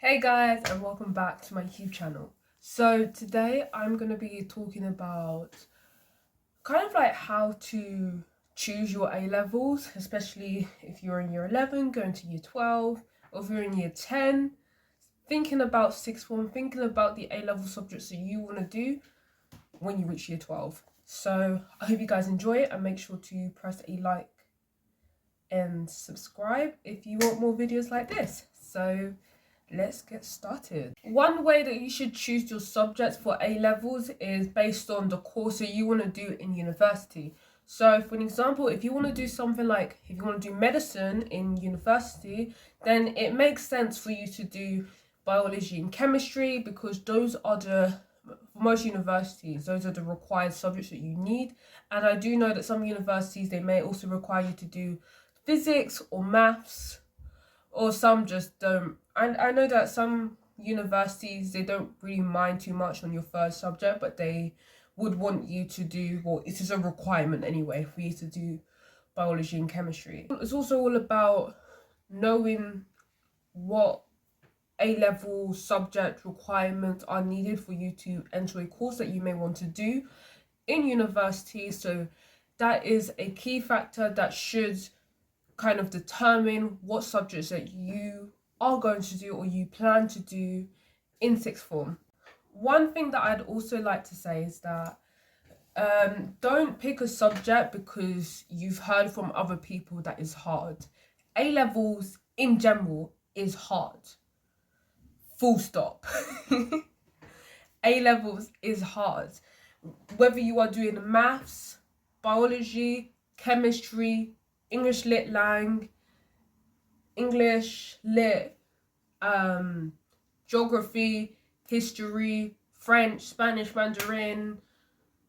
Hey guys, and welcome back to my YouTube channel. So today I'm going to be talking about kind of like how to choose your A levels, especially if you're in year 11 going to year 12, or if you're in year 10 thinking about sixth form, thinking about the A level subjects that you want to do when you reach year 12. So I hope you guys enjoy it, and make sure to press a like and subscribe if you want more videos like this. So let's get started. One way that you should choose your subjects for A levels is based on the course that you want to do in university. So for an example, if you want to do something like, if you want to do medicine in university, then it makes sense for you to do biology and chemistry, because those are for most universities, those are the required subjects that you need. And I do know that some universities, they may also require you to do physics or maths, or some just don't. And I know that some universities, they don't really mind too much on your first subject, but they would want you to do, well, it is a requirement anyway for you to do biology and chemistry. It's also all about knowing what A-level subject requirements are needed for you to enter a course that you may want to do in university. So that is a key factor that should kind of determine what subjects that you are going to do or you plan to do in sixth form. One thing that I'd also like to say is that don't pick a subject because you've heard from other people that is hard. A levels in general is hard. Full stop. A levels is hard. Whether you are doing maths, biology, chemistry, English lit lang, English lit, geography, history, French, Spanish, Mandarin,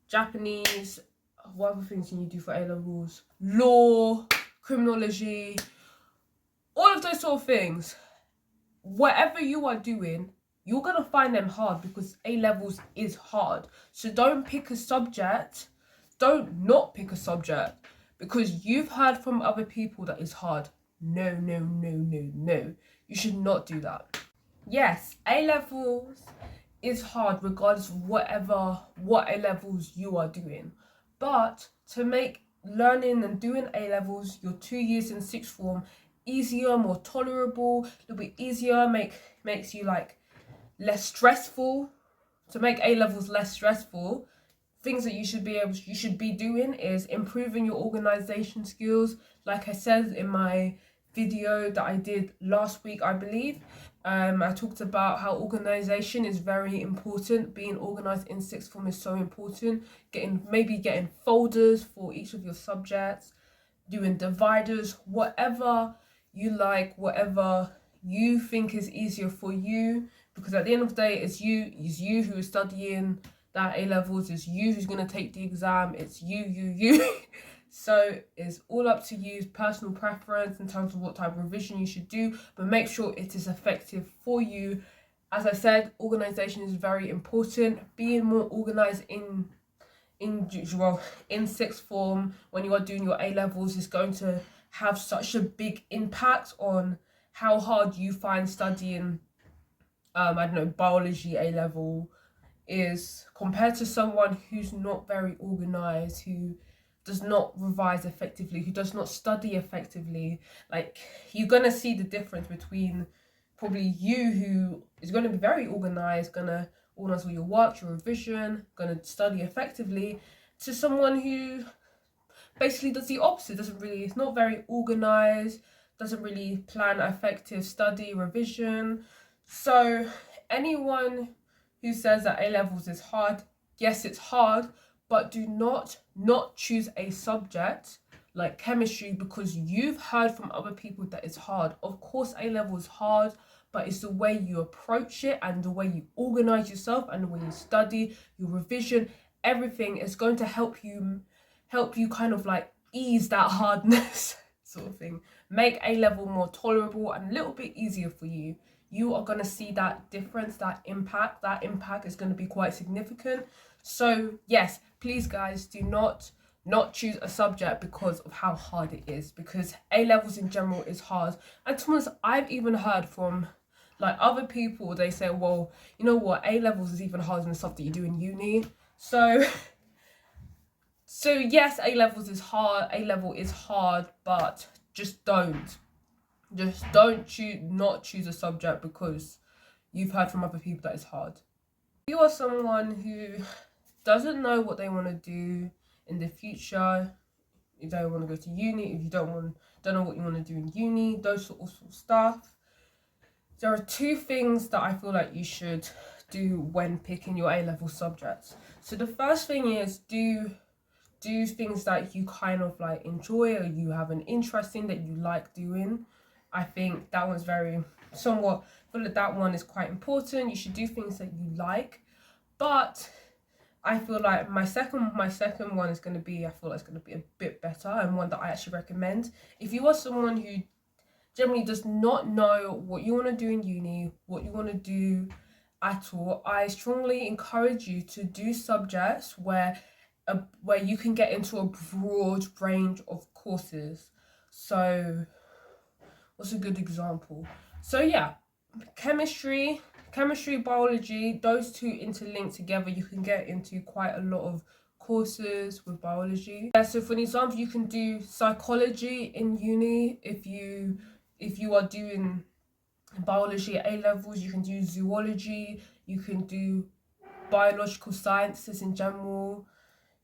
Japanese. What other things can you do for A levels? Law, criminology, all of those sort of things. Whatever you are doing, you're gonna find them hard because A levels is hard. So don't pick a subject. Don't not pick a subject because you've heard from other people that is hard. No, no, no, no, no. You should not do that. Yes, A levels is hard regardless of what A levels you are doing. But to make learning and doing A levels, your 2 years in sixth form, easier, more tolerable, a little bit easier, makes you like less stressful. To make A levels less stressful, things that you should be doing is improving your organization skills. Like I said in my video that I did last week, I believe, I talked about how organization is very important. Being organized in sixth form is so important. Getting folders for each of your subjects, doing dividers, whatever you like, whatever you think is easier for you, because at the end of the day, it's you who is studying that A levels, is you who's going to take the exam, it's you. So it's all up to you, personal preference in terms of what type of revision you should do, but make sure it is effective for you. As I said, organization is very important. Being more organized in sixth form when you are doing your A levels is going to have such a big impact on how hard you find studying biology A level is compared to someone who's not very organized, who does not revise effectively, who does not study effectively. Like, you're gonna see the difference between probably you, who is going to be very organized, gonna organize all your work, your revision, gonna study effectively, to someone who basically does the opposite, is not very organized, doesn't really plan effective study, revision. So anyone who says that A levels is hard, yes, it's hard, but do not choose a subject like chemistry because you've heard from other people that it's hard. Of course, A level is hard, but it's the way you approach it and the way you organize yourself and the way you study, your revision, everything is going to help you kind of like ease that hardness sort of thing. Make A level more tolerable and a little bit easier for you. You are going to see that difference, that impact is going to be quite significant. So yes, please guys, do not choose a subject because of how hard it is, because A levels in general is hard. And to be honest, I've even heard from Like other people, they say, well, you know what, A levels is even harder than stuff that you do in uni. So yes, A levels is hard. A level is hard, but just don't choose a subject because you've heard from other people that it's hard. If you are someone who doesn't know what they want to do in the future, if they want to go to uni, if you don't know what you want to do in uni, those sort of stuff, there are two things that I feel like you should do when picking your A-level subjects. So the first thing is do things that you kind of like enjoy or you have an interest in that you like doing. I think that one's I feel like that one is quite important. You should do things that you like. But I feel like my second one is going to be, I feel like it's going to be a bit better, and one that I actually recommend. If you are someone who generally does not know what you want to do in uni, what you want to do at all, I strongly encourage you to do subjects where you can get into a broad range of courses. So what's a good example? So yeah, chemistry, biology, those two interlink together. You can get into quite a lot of courses with biology. Yeah, so for an example, you can do psychology in uni. If you are doing biology at A levels, you can do zoology, you can do biological sciences in general,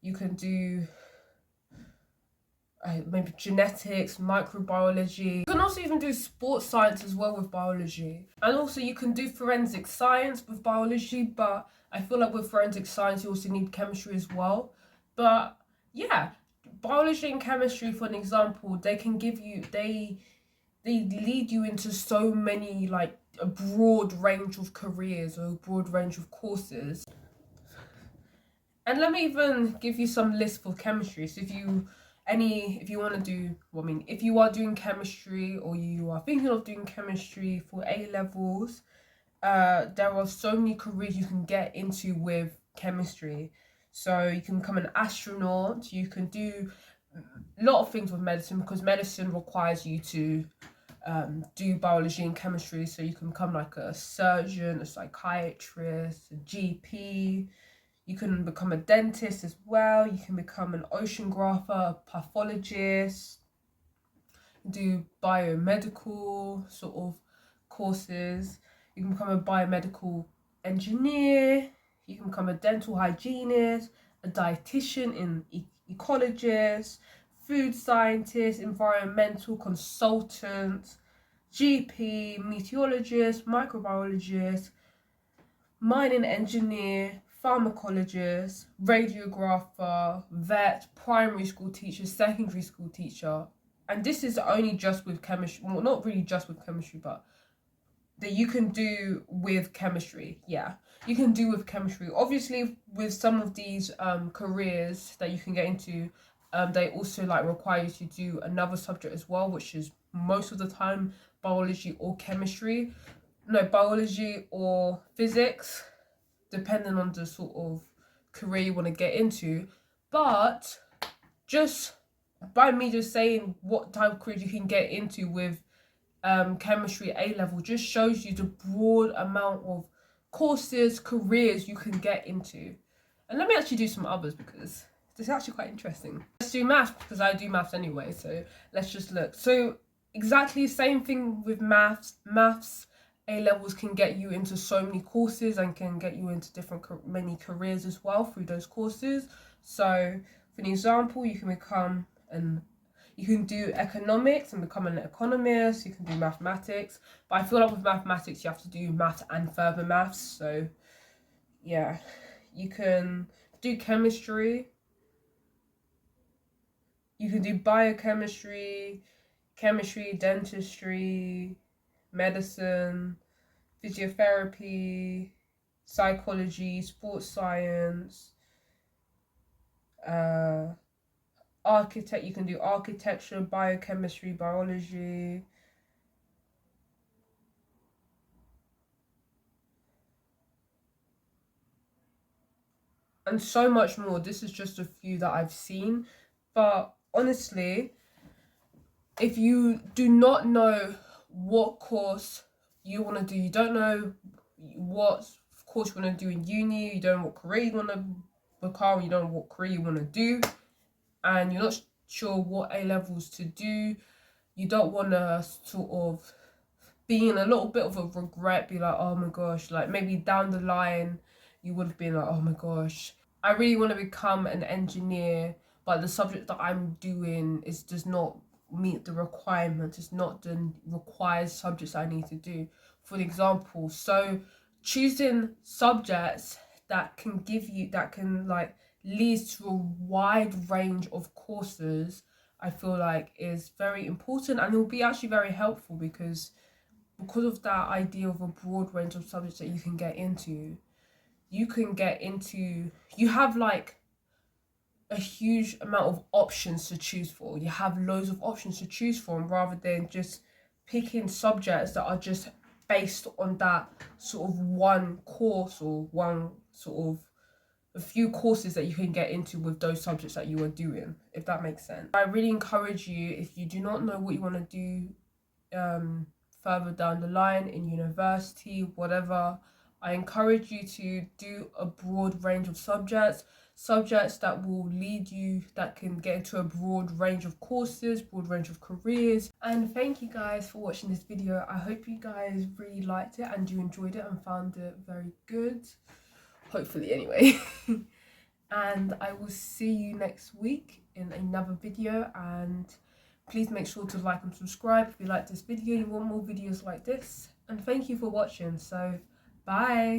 you can do maybe genetics, microbiology. You can also even do sports science as well with biology. And also you can do forensic science with biology, but I feel like with forensic science you also need chemistry as well. But yeah, biology and chemistry, for an example, they can give you, they lead you into so many, like a broad range of careers or a broad range of courses. And let me even give you some lists for chemistry. So if you want to do, well, I mean, if you are doing chemistry or you are thinking of doing chemistry for A levels, there are so many careers you can get into with chemistry. So you can become an astronaut, you can do a lot of things with medicine, because medicine requires you to do biology and chemistry. So you can become like a surgeon, a psychiatrist, a GP. You can become a dentist as well. You can become an oceanographer, a pathologist, do biomedical sort of courses. You can become a biomedical engineer. You can become a dental hygienist, a dietitian, an ecologist, food scientist, environmental consultant, GP, meteorologist, microbiologist, mining engineer, pharmacologist, radiographer, vet, primary school teacher, secondary school teacher. And this is only just with chemistry. Well, not really just with chemistry, but that you can do with chemistry. Yeah, you can do with chemistry. Obviously, with some of these careers that you can get into, they also like require you to do another subject as well, which is most of the time biology or chemistry. No, biology or physics, depending on the sort of career you want to get into. But just by me just saying what type of career you can get into with chemistry A level just shows you the broad amount of courses, careers you can get into. And let me actually do some others because this is actually quite interesting. Let's do maths because I do maths anyway, so let's just look. So exactly the same thing with maths. A levels can get you into so many courses and can get you into many careers as well through those courses. So for an example, you can do economics and become an economist. You can do mathematics, but I feel like with mathematics you have to do math and further maths. So yeah, you can do chemistry. You can do biochemistry, chemistry, dentistry, medicine, physiotherapy, psychology, sports science, you can do architecture, biochemistry, biology, and so much more. This is just a few that I've seen, but honestly, if you do not know what course you want to do. You don't know what course you want to do in uni, you don't know what career you want to become, you don't know what career you want to do, and you're not sure what A levels to do. You don't want to sort of be in a little bit of a regret, be like, oh my gosh, like maybe down the line you would have been like, oh my gosh, I really want to become an engineer, but the subject that I'm doing does not meet the requirements. It's not the required subjects I need to do. For example, so choosing subjects that can like lead to a wide range of courses, I feel like is very important, and it will be actually very helpful because of that idea of a broad range of subjects that you can get into. You have like a huge amount of options to choose for. You have loads of options to choose from rather than just picking subjects that are just based on that sort of one course or one sort of a few courses that you can get into with those subjects that you are doing, if that makes sense. I really encourage you, if you do not know what you want to do further down the line in university, whatever, I encourage you to do a broad range of subjects that will lead you, that can get into a broad range of courses, broad range of careers. And thank you guys for watching this video. I hope you guys really liked it and you enjoyed it and found it very good, hopefully anyway. And I will see you next week in another video, and please make sure to like and subscribe if you like this video, you want more videos like this, and thank you for watching. So bye.